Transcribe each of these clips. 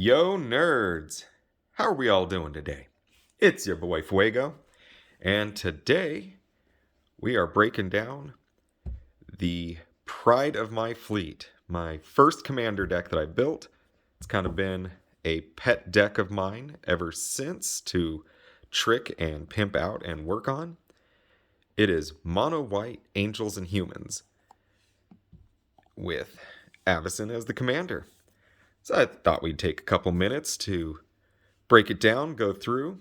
Yo, nerds! How are we all doing today? It's your boy Fuego, and today we are breaking down the Pride of My Fleet, my first commander deck that I built. It's kind of been a pet deck of mine ever since to trick and pimp out and work on. It is mono white angels and humans with Avacyn as the commander. So I thought we'd take a couple minutes to break it down, go through,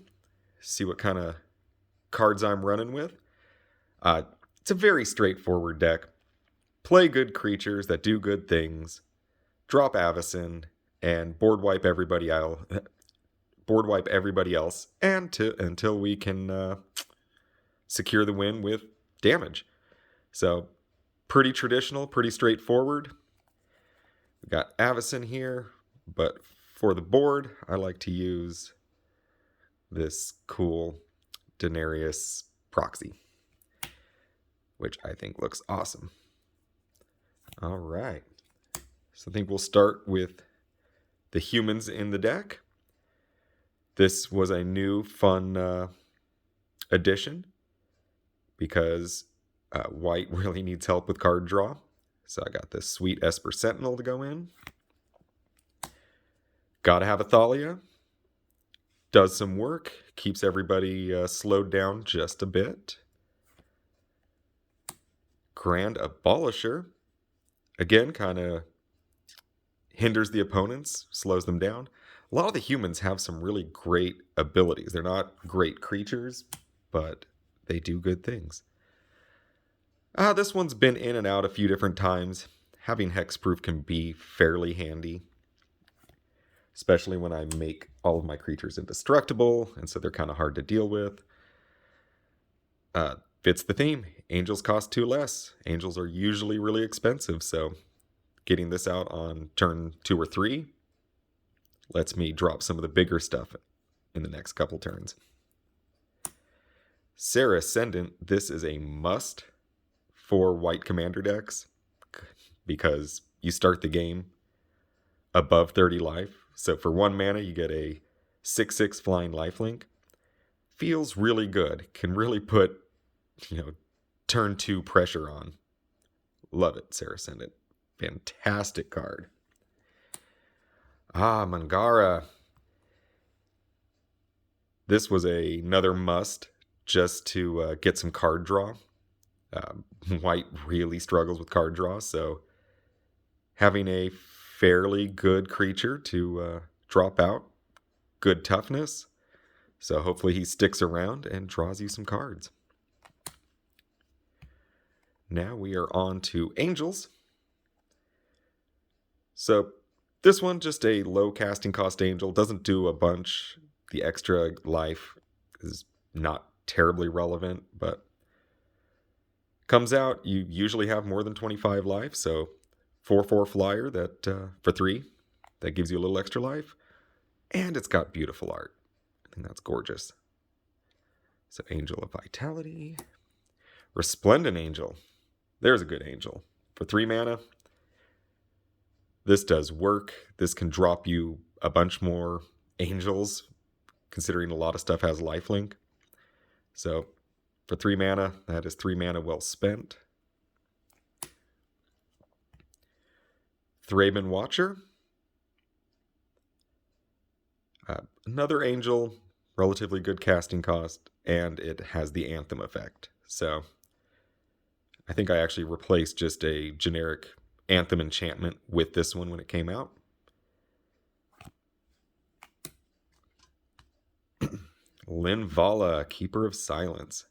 see what kind of cards I'm running with. It's a very straightforward deck. Play good creatures that do good things, drop Avacyn, and board wipe everybody else, until we can secure the win with damage. So pretty traditional, pretty straightforward. We got Avacyn here, but for the board, I like to use this cool Denarius proxy, which I think looks awesome. All right. So I think we'll start with the humans in the deck. This was a new fun addition because white really needs help with card draw. So I got this sweet Esper Sentinel to go in. Gotta have a Thalia. Does some work. Keeps everybody slowed down just a bit. Grand Abolisher. Again, kind of hinders the opponents, slows them down. A lot of the humans have some really great abilities. They're not great creatures, but they do good things. This one's been in and out a few different times. Having hexproof can be fairly handy, especially when I make all of my creatures indestructible, and so they're kind of hard to deal with. Fits the theme. Angels cost 2 less. Angels are usually really expensive, so getting this out on turn 2 or 3 lets me drop some of the bigger stuff in the next couple turns. Sarah Ascendant, this is a must for white commander decks because you start the game above 30 life. So for 1 mana, you get a 6/6 flying lifelink. Feels really good. Can really put, turn 2 pressure on. Love it, Sarah Ascendant. Fantastic card. Mangara. This was another must just to get some card draw. White really struggles with card draw, so having a fairly good creature to drop out, good toughness, so hopefully he sticks around and draws you some cards. Now we are on to Angels. So this one, just a low casting cost angel, doesn't do a bunch. The extra life is not terribly relevant, but comes out, you usually have more than 25 life, so 4/4 flyer that for 3, that gives you a little extra life, and it's got beautiful art. I think that's gorgeous. So Angel of Vitality, Resplendent Angel. There's a good angel for 3 mana. This does work. This can drop you a bunch more angels, considering a lot of stuff has lifelink. So for 3 mana, that is 3 mana well spent. Thraben Watcher. Another angel, relatively good casting cost, and it has the Anthem effect. So I think I actually replaced just a generic Anthem enchantment with this one when it came out. Linvala, Keeper of Silence.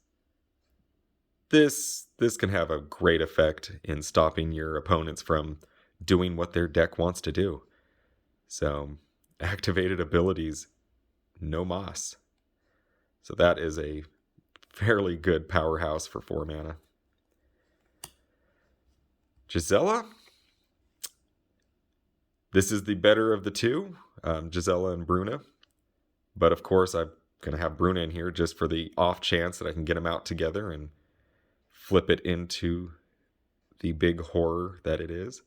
This can have a great effect in stopping your opponents from doing what their deck wants to do. So, activated abilities, no moss. So that is a fairly good powerhouse for 4 mana. Gisella. This is the better of the two, Gisella and Bruna. But of course, I'm going to have Bruna in here just for the off chance that I can get them out together and flip it into the big horror that it is.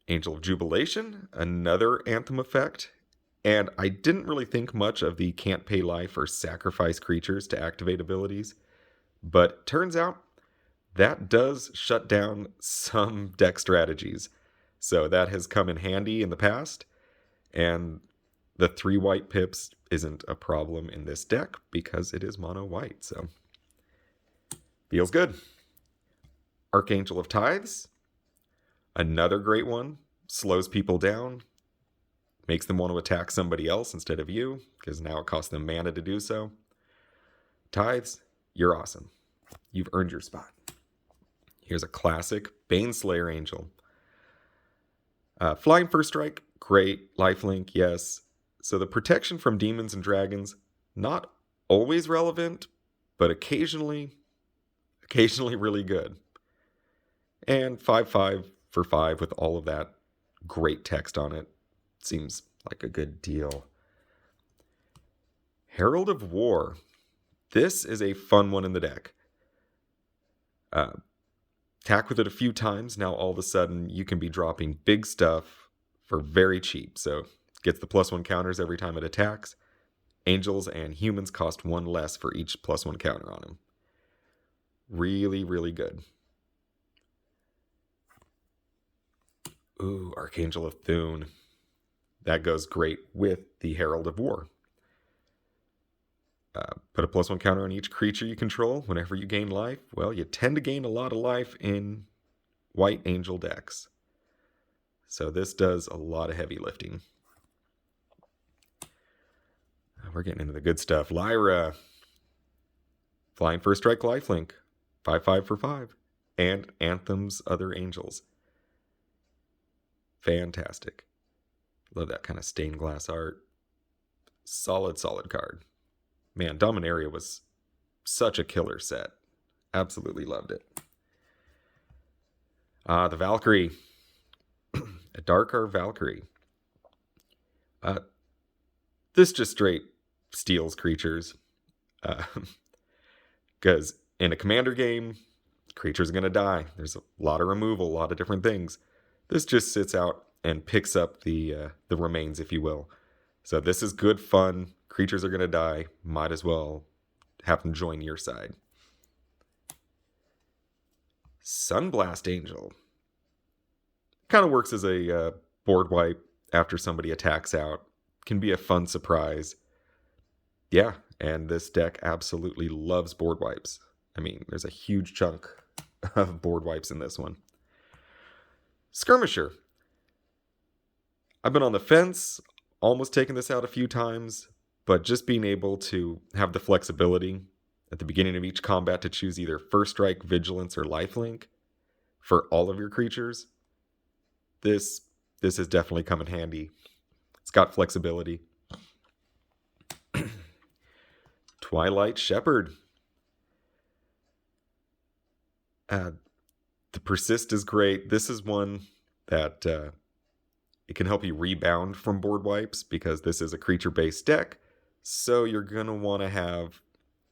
Angel of Jubilation, another Anthem effect. And I didn't really think much of the can't pay life or sacrifice creatures to activate abilities. But turns out that does shut down some deck strategies. So that has come in handy in the past. And the 3 white pips isn't a problem in this deck because it is mono white. So feels good. Archangel of Tithes, another great one. Slows people down, makes them want to attack somebody else instead of you, because now it costs them mana to do so. Tithes, you're awesome. You've earned your spot. Here's a classic Baneslayer Angel. Flying first strike, great. Lifelink, yes. So the protection from demons and dragons, not always relevant, but occasionally really good. And 5/5 for 5 with all of that great text on it. Seems like a good deal. Herald of War. This is a fun one in the deck. Attack with it a few times. Now all of a sudden you can be dropping big stuff for very cheap. So gets the +1 counters every time it attacks. Angels and humans cost 1 less for each +1 counter on them. Really, really good. Ooh, Archangel of Thune. That goes great with the Herald of War. Put a +1 counter on each creature you control whenever you gain life. Well, you tend to gain a lot of life in white angel decks. So this does a lot of heavy lifting. We're getting into the good stuff. Lyra. Flying first strike, lifelink. 5/5 for 5. And Anthem's Other Angels. Fantastic. Love that kind of stained glass art. Solid card. Man, Dominaria was such a killer set. Absolutely loved it. The Valkyrie. A Dark Arc Valkyrie. This just straight steals creatures. Because in a commander game, creatures are going to die. There's a lot of removal, a lot of different things. This just sits out and picks up the remains, if you will. So this is good fun. Creatures are going to die. Might as well have them join your side. Sunblast Angel. Kind of works as a board wipe after somebody attacks out. Can be a fun surprise. Yeah, and this deck absolutely loves board wipes. I mean, there's a huge chunk of board wipes in this one. Skirmisher. I've been on the fence, almost taken this out a few times, but just being able to have the flexibility at the beginning of each combat to choose either First Strike, Vigilance, or Lifelink for all of your creatures, this has definitely come in handy. It's got flexibility. Twilight Shepherd. The Persist is great. This is one that it can help you rebound from board wipes because this is a creature-based deck. So you're going to want to have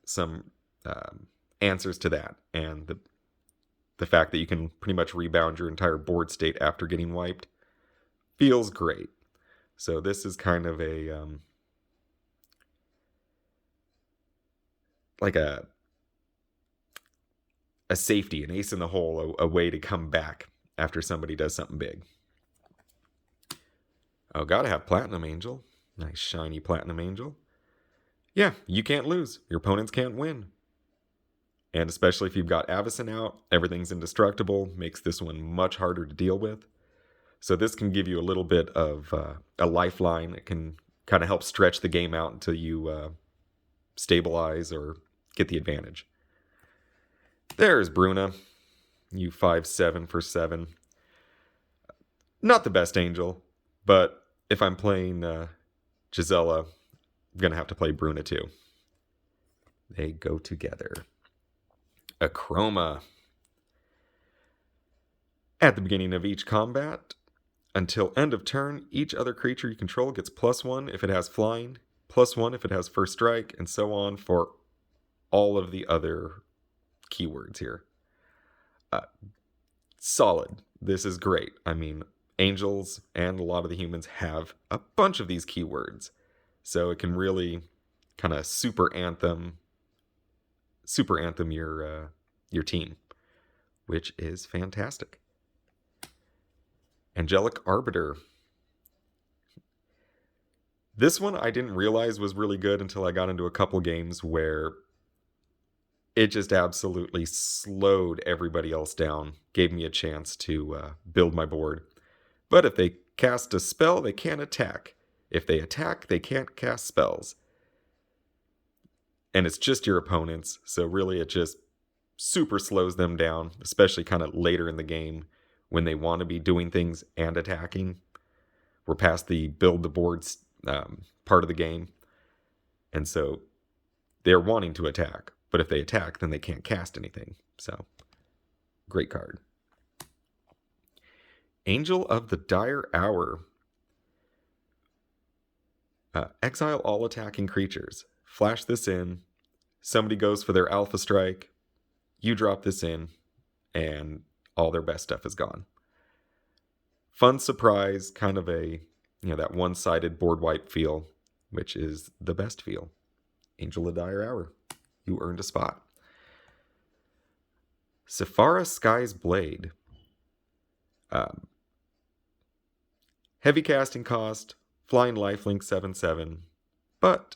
some answers to that. And the fact that you can pretty much rebound your entire board state after getting wiped feels great. So this is kind of a like a safety, an ace in the hole, a way to come back after somebody does something big. Oh, gotta have Platinum Angel. Nice shiny Platinum Angel. Yeah, you can't lose. Your opponents can't win. And especially if you've got Avacyn out, everything's indestructible, makes this one much harder to deal with. So this can give you a little bit of a lifeline. It can kind of help stretch the game out until you stabilize or get the advantage. There's Bruna. You 5/7 for 7. Not the best angel, but if I'm playing Gisella, I'm going to have to play Bruna too. They go together. Achroma. At the beginning of each combat, until end of turn, each other creature you control gets +1 if it has flying, +1 if it has first strike, and so on for all of the other keywords here. Solid. This is great. I mean, Angels and a lot of the humans have a bunch of these keywords. So it can really kind of super anthem your team, which is fantastic. Angelic Arbiter. This one I didn't realize was really good until I got into a couple games where it just absolutely slowed everybody else down, gave me a chance to build my board. But if they cast a spell, they can't attack. If they attack, they can't cast spells. And it's just your opponents, so really it just super slows them down, especially kind of later in the game when they want to be doing things and attacking. We're past the build the boards part of the game, and so they're wanting to attack, but if they attack, then they can't cast anything. So, great card. Angel of the Dire Hour. Exile all attacking creatures. Flash this in. Somebody goes for their Alpha Strike. You drop this in, and all their best stuff is gone. Fun surprise, kind of a, that one-sided board wipe feel, which is the best feel. Angel of the Dire Hour. You earned a spot. Sephara Sky's Blade. Heavy casting cost, flying lifelink 7/7, but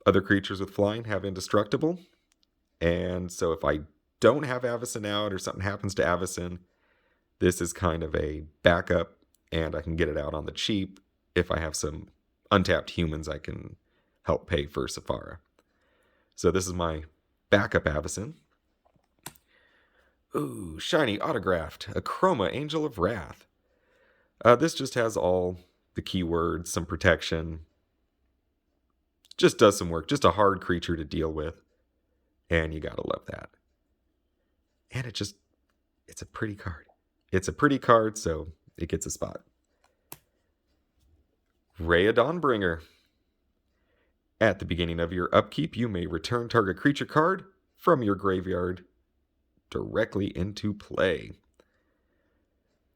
other creatures with flying have indestructible, and so if I don't have Avacyn out or something happens to Avacyn, this is kind of a backup, and I can get it out on the cheap if I have some untapped humans I can help pay for Sephara. So this is my backup Avacyn. Ooh, shiny autographed, a Chroma Angel of Wrath. This just has all the keywords, some protection. Just does some work. Just a hard creature to deal with. And you gotta love that. And it's a pretty card. It's a pretty card, so it gets a spot. Rhea Dawnbringer. At the beginning of your upkeep, you may return target creature card from your graveyard directly into play.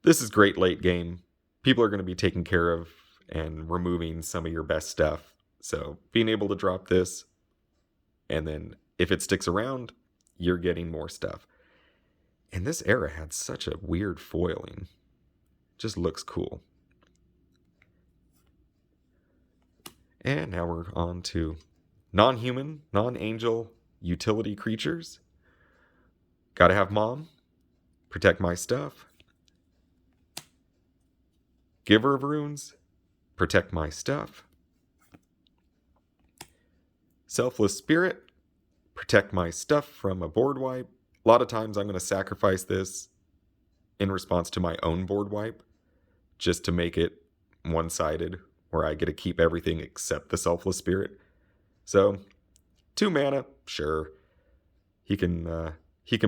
This is great late game. People are going to be taking care of and removing some of your best stuff. So being able to drop this, and then if it sticks around, you're getting more stuff. And this era had such a weird foiling. Just looks cool. And now we're on to non-human, non-angel utility creatures. Gotta have Mom. Protect my stuff. Giver of Runes. Protect my stuff. Selfless Spirit. Protect my stuff from a board wipe. A lot of times I'm going to sacrifice this in response to my own board wipe, just to make it one-sided, where I get to keep everything except the Selfless Spirit. So, 2 mana, sure. He can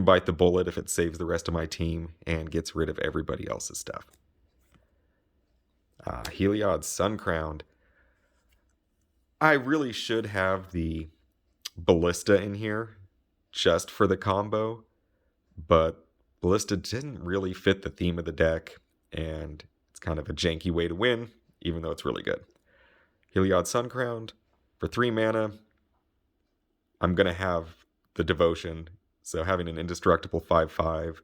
bite the bullet if it saves the rest of my team and gets rid of everybody else's stuff. Heliod's Suncrowned. I really should have the Ballista in here just for the combo, but Ballista didn't really fit the theme of the deck, and it's kind of a janky way to win, even though it's really good. Heliod Suncrowned for 3 mana. I'm going to have the Devotion, so having an indestructible 5/5.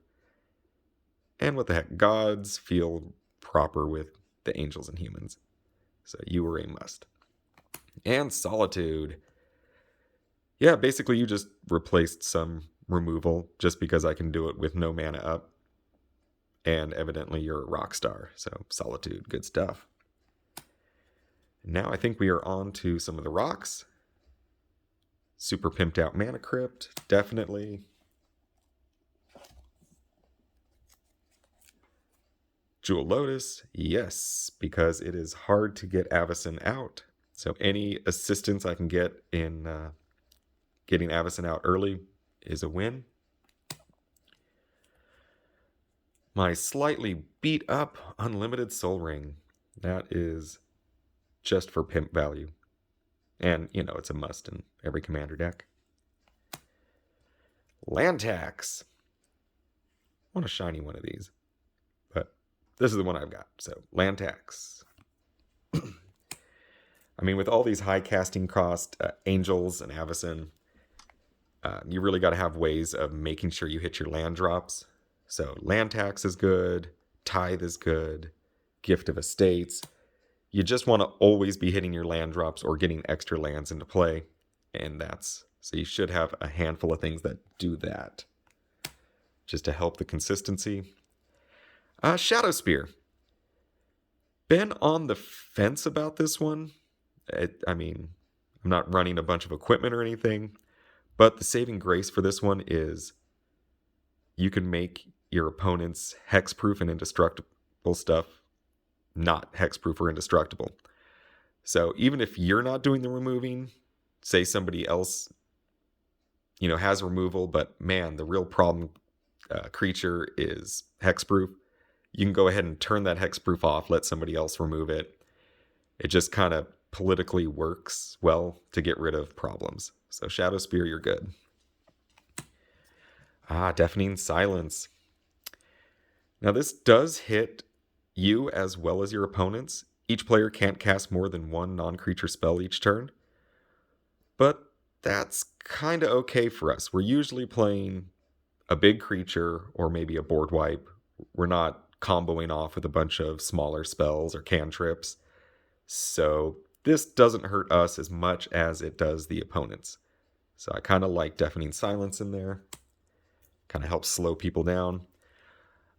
And what the heck, gods feel proper with the angels and humans. So you were a must. And Solitude. Yeah, basically you just replaced some removal just because I can do it with no mana up. And evidently you're a rock star, so Solitude, good stuff. Now I think we are on to some of the rocks. Super pimped out Mana Crypt, definitely. Jewel Lotus, yes, because it is hard to get Avacyn out. So any assistance I can get in getting Avacyn out early is a win. My slightly beat up Unlimited Soul Ring. That is just for pimp value. And, it's a must in every commander deck. Land Tax. I want a shiny one of these. But this is the one I've got. So, land tax. I mean, with all these high casting cost angels and Avacyn, you really got to have ways of making sure you hit your land drops. So land tax is good, tithe is good, gift of estates. You just want to always be hitting your land drops or getting extra lands into play. And so you should have a handful of things that do that, just to help the consistency. Shadowspear. Been on the fence about this one. I mean, I'm not running a bunch of equipment or anything, but the saving grace for this one is you can make your opponent's hexproof and indestructible stuff not hexproof or indestructible. So even if you're not doing the removing, say somebody else, has removal, but man, the real problem creature is hexproof, you can go ahead and turn that hexproof off, let somebody else remove it. It just kind of politically works well to get rid of problems. So Shadowspear, you're good. Deafening Silence. Now this does hit you as well as your opponents. Each player can't cast more than one non-creature spell each turn. But that's kind of okay for us. We're usually playing a big creature or maybe a board wipe. We're not comboing off with a bunch of smaller spells or cantrips. So this doesn't hurt us as much as it does the opponents. So I kind of like Deafening Silence in there. Kind of helps slow people down.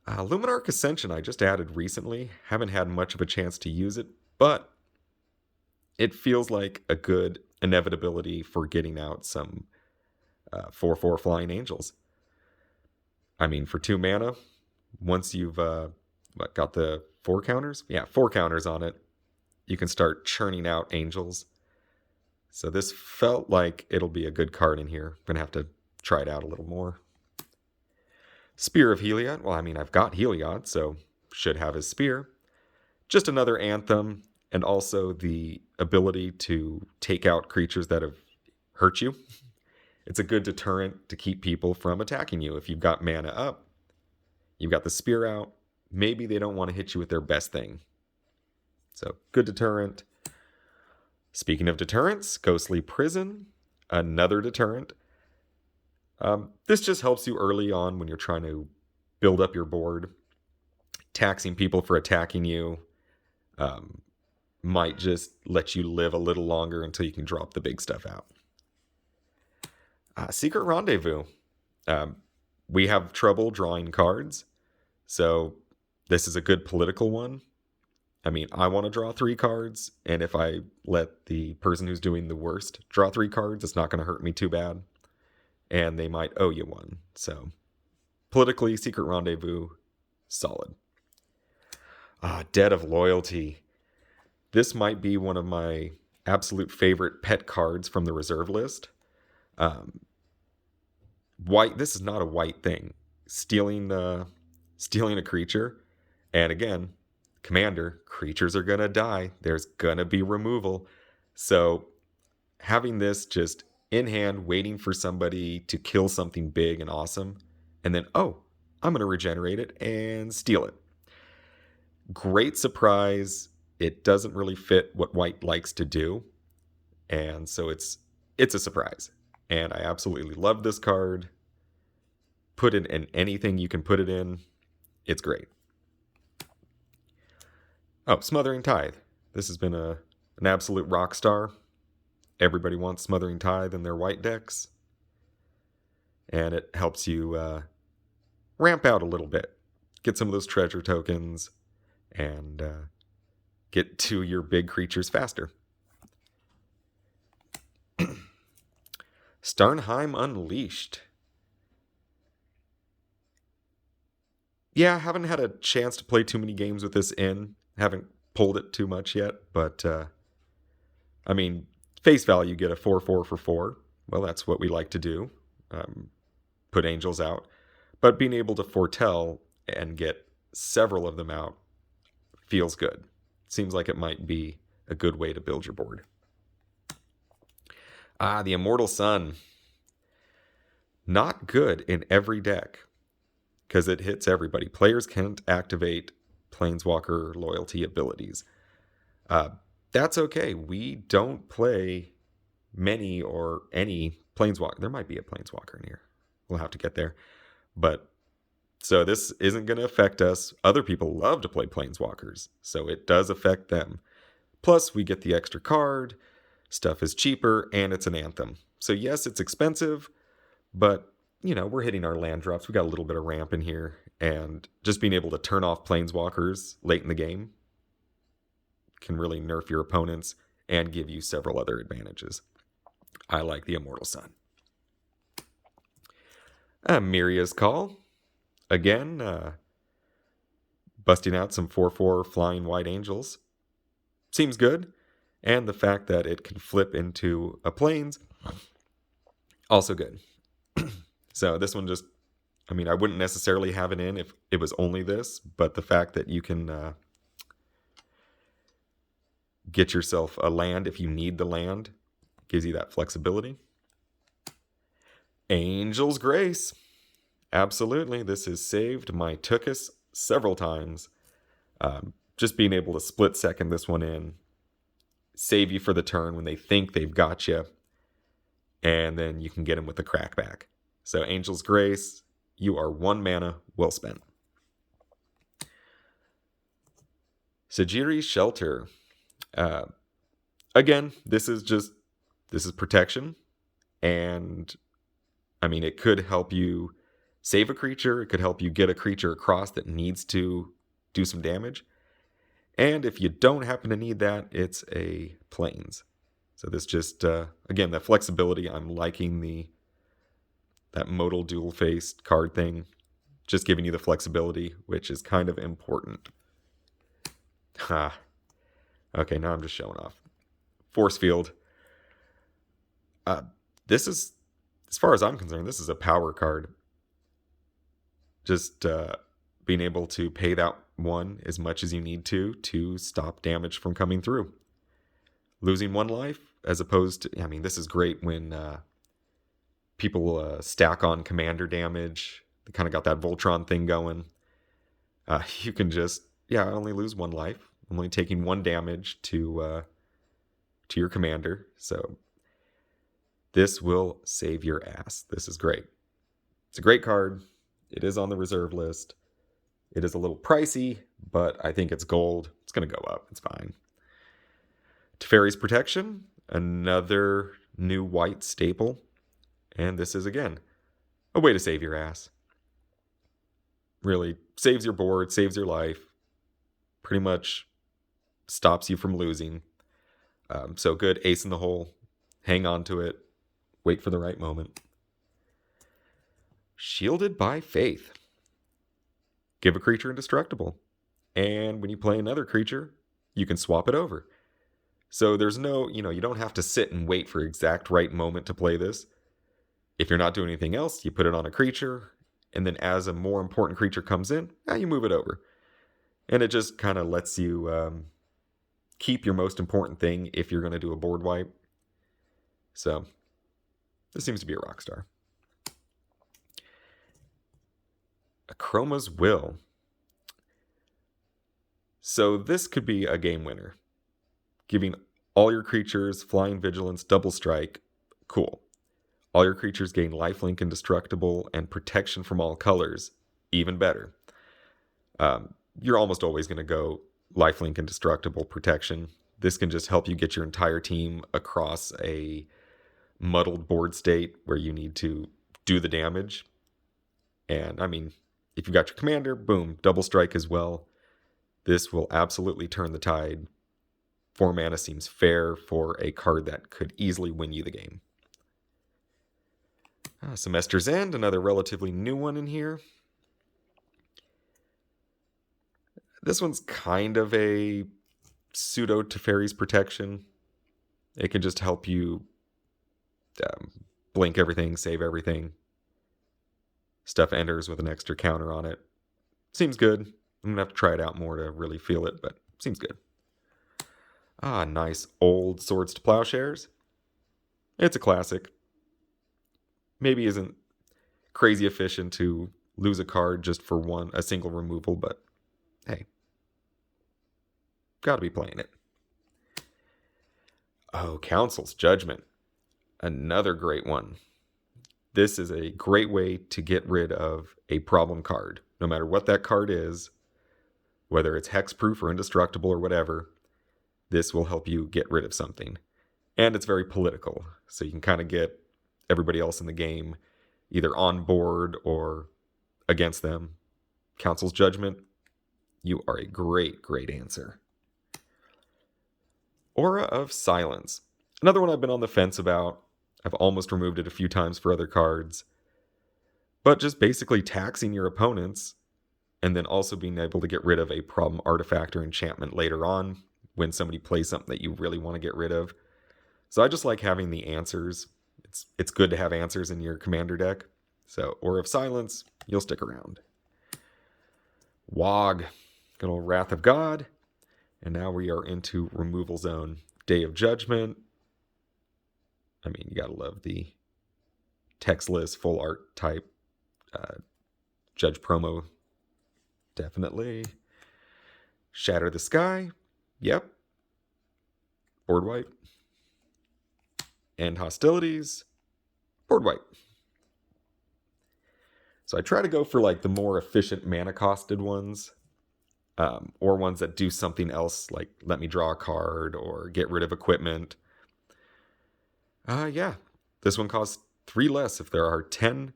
Luminark Ascension I just added recently. Haven't had much of a chance to use it, but it feels like a good inevitability for getting out some 4/4 Flying Angels. I mean, for 2 mana, once you've got the 4 counters? Yeah, 4 counters on it. You can start churning out angels. So this felt like it'll be a good card in here. I'm going to have to try it out a little more. Spear of Heliod. Well, I mean, I've got Heliod, so should have his spear. Just another anthem, and also the ability to take out creatures that have hurt you. It's a good deterrent to keep people from attacking you. If you've got mana up, you've got the spear out, maybe they don't want to hit you with their best thing. So, good deterrent. Speaking of deterrents, Ghostly Prison, another deterrent. This just helps you early on when you're trying to build up your board. Taxing people for attacking you might just let you live a little longer until you can drop the big stuff out. Secret Rendezvous. We have trouble drawing cards, so this is a good political one. I mean, I want to draw 3 cards, and if I let the person who's doing the worst draw 3 cards, it's not going to hurt me too bad. And they might owe you one. So, politically, Secret Rendezvous, solid. Debt of Loyalty. This might be one of my absolute favorite pet cards from the reserve list. White. This is not a white thing. Stealing a creature, and again, commander, creatures are gonna die. There's gonna be removal. So, having this just in hand, waiting for somebody to kill something big and awesome, and then, I'm going to regenerate it and steal it. Great surprise. It doesn't really fit what white likes to do, and so it's a surprise. And I absolutely love this card. Put it in anything you can put it in. It's great. Smothering Tithe. This has been an absolute rock star. Everybody wants Smothering Tithe in their white decks. And it helps you ramp out a little bit. Get some of those treasure tokens and get to your big creatures faster. Starnheim Unleashed. Yeah, I haven't had a chance to play too many games with this in. Haven't pulled it too much yet, but I mean, face value, get a 4/4 for 4. Well, that's what we like to do. Put angels out. But being able to foretell and get several of them out feels good. Seems like it might be a good way to build your board. The Immortal Sun. Not good in every deck because it hits everybody. Players can't activate Planeswalker loyalty abilities. That's okay. We don't play many or any Planeswalker. There might be a Planeswalker in here. We'll have to get there. But so this isn't going to affect us. Other people love to play Planeswalkers, so it does affect them. Plus, we get the extra card, stuff is cheaper, and it's an Anthem. So yes, it's expensive, but, we're hitting our land drops. We got a little bit of ramp in here, and just being able to turn off Planeswalkers late in the game can really nerf your opponents and give you several other advantages. I like the Immortal Sun. Miria's Call. Again, busting out some 4/4 flying white angels. Seems good. And the fact that it can flip into a plains, also good. So this one just, I wouldn't necessarily have it in if it was only this, but the fact that you can get yourself a land if you need the land gives you that flexibility. Angel's Grace. Absolutely, this has saved my Tookus several times. Just being able to split second this one in, save you for the turn when they think they've got you, and then you can get them with the crackback. So Angel's Grace, you are 1 mana, well spent. Sajiri's Shelter. Again, this is protection, and it could help you save a creature. It could help you get a creature across that needs to do some damage. And if you don't happen to need that, it's a plains. So this just, again, that flexibility. I'm liking that modal dual-faced card thing. Just giving you the flexibility, which is kind of important. Okay, now I'm just showing off. Force Field. This is, as far as I'm concerned, this is a power card. Just being able to pay that one as much as you need to stop damage from coming through. Losing 1 life, as opposed to, this is great when people stack on commander damage. They kind of got that Voltron thing going. You can just, I only lose 1 life. I'm only taking 1 damage to your commander. So this will save your ass. This is great. It's a great card. It is on the reserve list. It is a little pricey, but I think it's gold. It's going to go up. It's fine. Fairies Protection, another new white staple. And this is, again, a way to save your ass. Really saves your board, saves your life. Pretty much stops you from losing. So good. Ace in the hole. Hang on to it. Wait for the right moment. Shielded by Faith. Give a creature indestructible. And when you play another creature, you can swap it over. So there's no, you don't have to sit and wait for exact right moment to play this. If you're not doing anything else, you put it on a creature, and then as a more important creature comes in, you move it over. And it just kind of lets you keep your most important thing if you're going to do a board wipe. So this seems to be a rock star. Chroma's Will. So this could be a game winner. Giving all your creatures Flying Vigilance, Double Strike. Cool. All your creatures gain lifelink indestructible and protection from all colors. Even better. You're almost always going to go lifelink indestructible protection. This can just help you get your entire team across a muddled board state where you need to do the damage. And if you've got your commander, boom, double strike as well. This will absolutely turn the tide. 4 mana seems fair for a card that could easily win you the game. Semester's End, another relatively new one in here. This one's kind of a pseudo Fairies Protection. It can just help you blink everything, save everything. Stuff enters with an extra counter on it. Seems good. I'm going to have to try it out more to really feel it, but seems good. Nice old Swords to Plowshares. It's a classic. Maybe isn't crazy efficient to lose a card just for a single removal, but hey, got to be playing it. Oh, Council's Judgment. Another great one. This is a great way to get rid of a problem card. No matter what that card is, whether it's hexproof or indestructible or whatever, this will help you get rid of something. And it's very political, so you can kind of get everybody else in the game either on board or against them. Council's Judgment, you are a great, great answer. Aura of Silence. Another one I've been on the fence about. I've almost removed it a few times for other cards. But just basically taxing your opponents and then also being able to get rid of a problem artifact or enchantment later on when somebody plays something that you really want to get rid of. So I just like having the answers. It's good to have answers in your commander deck. So Aura of Silence, you'll stick around. Wog, good old Wrath of God. And now we are into Removal Zone. Day of Judgment. I mean, you gotta love the textless, full art type Judge promo. Definitely. Shatter the Sky. Yep. Board wipe. End hostilities. Board wipe. So I try to go for like the more efficient mana costed ones. Or ones that do something else, like let me draw a card or get rid of equipment. Yeah. This one costs 3 less if there are 10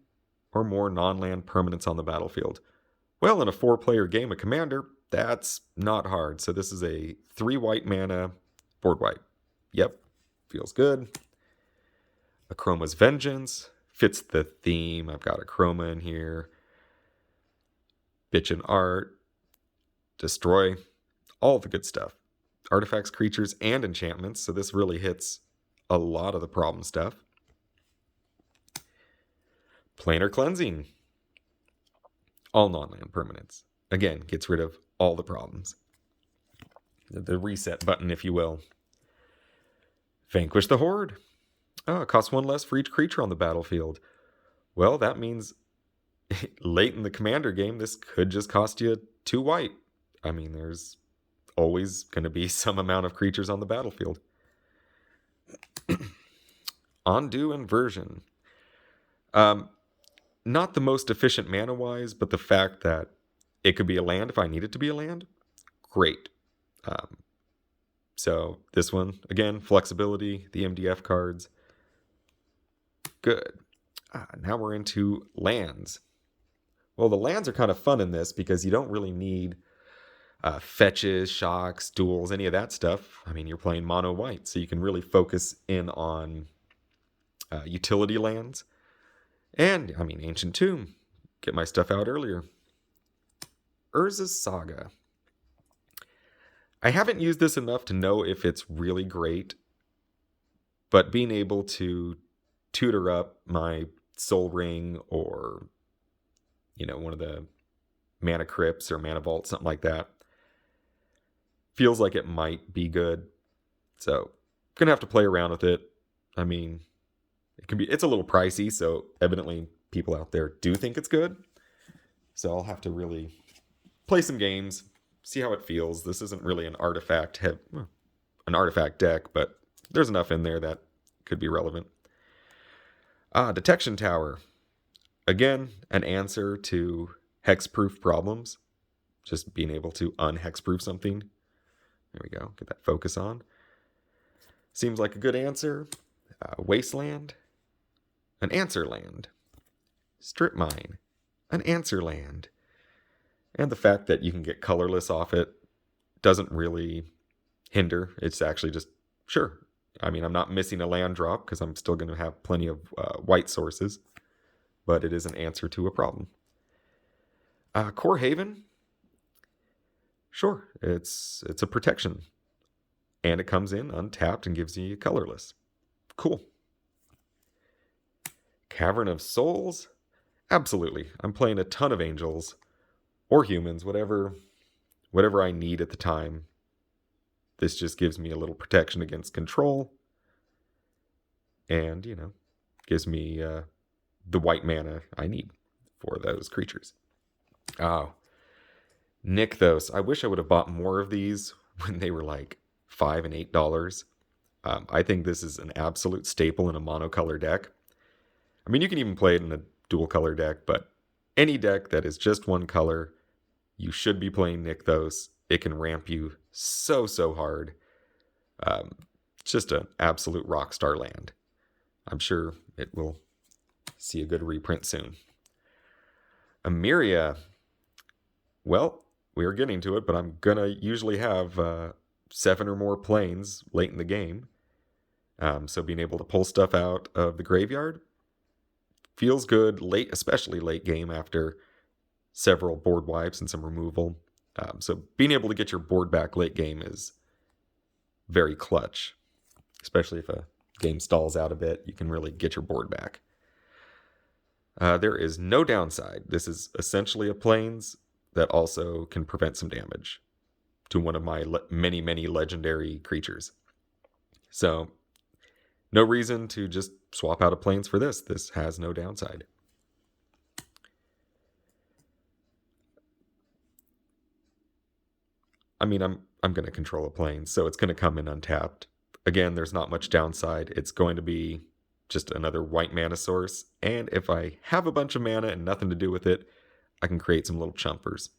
or more non-land permanents on the battlefield. Well, in a 4-player game of Commander, that's not hard. So this is a 3 white mana board wipe. Yep. Feels good. Achroma's Vengeance. Fits the theme. I've got Achroma in here. Bitchin' Art. Destroy, all the good stuff. Artifacts, creatures, and enchantments. So this really hits a lot of the problem stuff. Planar Cleansing. All non-land permanents. Again, gets rid of all the problems. The reset button, if you will. Vanquish the Horde. Oh, it costs 1 less for each creature on the battlefield. Well, that means late in the commander game, this could just cost you 2 white. I mean, there's always going to be some amount of creatures on the battlefield. Undo Inversion. Not the most efficient mana-wise, but the fact that it could be a land if I need it to be a land, great. So this one, again, flexibility, the MDF cards, good. Now we're into lands. Well, the lands are kind of fun in this because you don't really need fetches, shocks, duels, any of that stuff. I mean, you're playing mono white, so you can really focus in on utility lands. And, I mean, Ancient Tomb. Get my stuff out earlier. Urza's Saga. I haven't used this enough to know if it's really great, but being able to tutor up my Soul Ring or, one of the Mana Crypts or Mana Vault, something like that, feels like it might be good. So, gonna have to play around with it. I mean, it's a little pricey, so evidently people out there do think it's good. So I'll have to really play some games, see how it feels. This isn't really an artifact deck, but there's enough in there that could be relevant. Detection Tower. Again, an answer to hexproof problems. Just being able to unhexproof something. There we go. Get that focus on. Seems like a good answer. Wasteland. An answer land. Strip Mine. An answer land. And the fact that you can get colorless off it doesn't really hinder. It's actually just, sure. I mean, I'm not missing a land drop because I'm still going to have plenty of white sources. But it is an answer to a problem. Core Haven. Sure, it's a protection. And it comes in untapped and gives you colorless. Cool. Cavern of Souls? Absolutely. I'm playing a ton of angels or humans, whatever I need at the time. This just gives me a little protection against control. And, gives me the white mana I need for those creatures. Oh. Nykthos. I wish I would have bought more of these when they were like $5 and $8. I think this is an absolute staple in a monocolor deck. I mean, you can even play it in a dual color deck, but any deck that is just one color, you should be playing Nykthos. It can ramp you so hard. Just an absolute rock star land. I'm sure it will see a good reprint soon. Emeria. Well, we are getting to it, but I'm going to usually have 7 or more planes late in the game. So being able to pull stuff out of the graveyard feels good late, especially late game after several board wipes and some removal. So being able to get your board back late game is very clutch, especially if a game stalls out a bit. You can really get your board back. There is no downside. This is essentially a plains that also can prevent some damage to one of my many legendary creatures. So no reason to just swap out a plains for this. This has no downside. I mean, I'm going to control a plane, so it's going to come in untapped. Again, there's not much downside. It's going to be just another white mana source, and if I have a bunch of mana and nothing to do with it, I can create some little chumpers.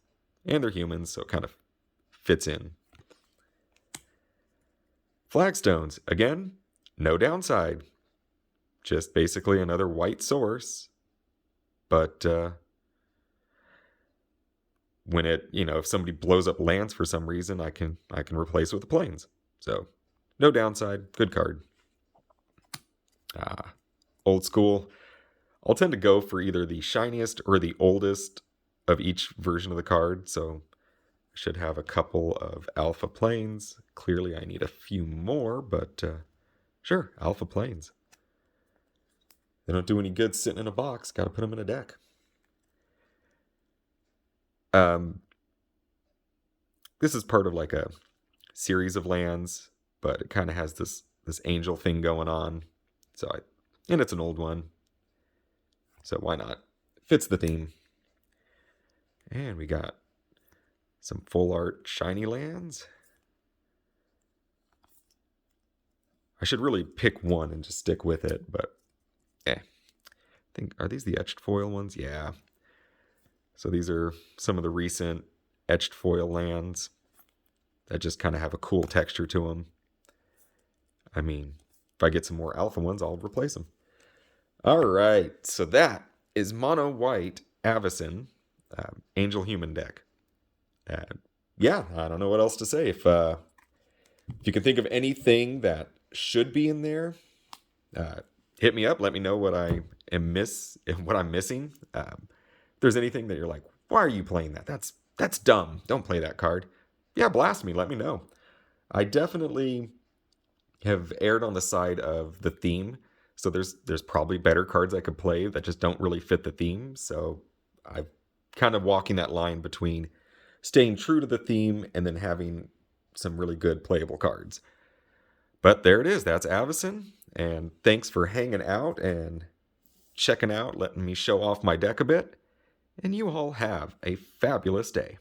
And they're humans, so it kind of fits in. Flagstones, again, no downside. Just basically another white source, but when it, if somebody blows up lands for some reason, I can replace it with the plains. So no downside, good card. Old school. I'll tend to go for either the shiniest or the oldest of each version of the card. So I should have a couple of alpha plains. Clearly I need a few more, but sure, alpha plains. They don't do any good sitting in a box. Got to put them in a deck. This is part of like a series of lands, but it kind of has this angel thing going on. And it's an old one, so why not? Fits the theme. And we got some full art shiny lands. I should really pick one and just stick with it, but I think, are these the etched foil ones? Yeah. So these are some of the recent etched foil lands that just kind of have a cool texture to them. I mean, if I get some more alpha ones, I'll replace them. All right, so that is mono white Avacyn Angel Human deck. Yeah, I don't know what else to say. If you can think of anything that should be in there, hit me up. Let me know what I'm missing. If there's anything that you're like, why are you playing that? That's dumb. Don't play that card. Yeah, blast me. Let me know. I definitely have erred on the side of the theme. So there's probably better cards I could play that just don't really fit the theme. So I'm kind of walking that line between staying true to the theme and then having some really good playable cards. But there it is. That's Avacyn. And thanks for hanging out and checking out, letting me show off my deck a bit. And you all have a fabulous day.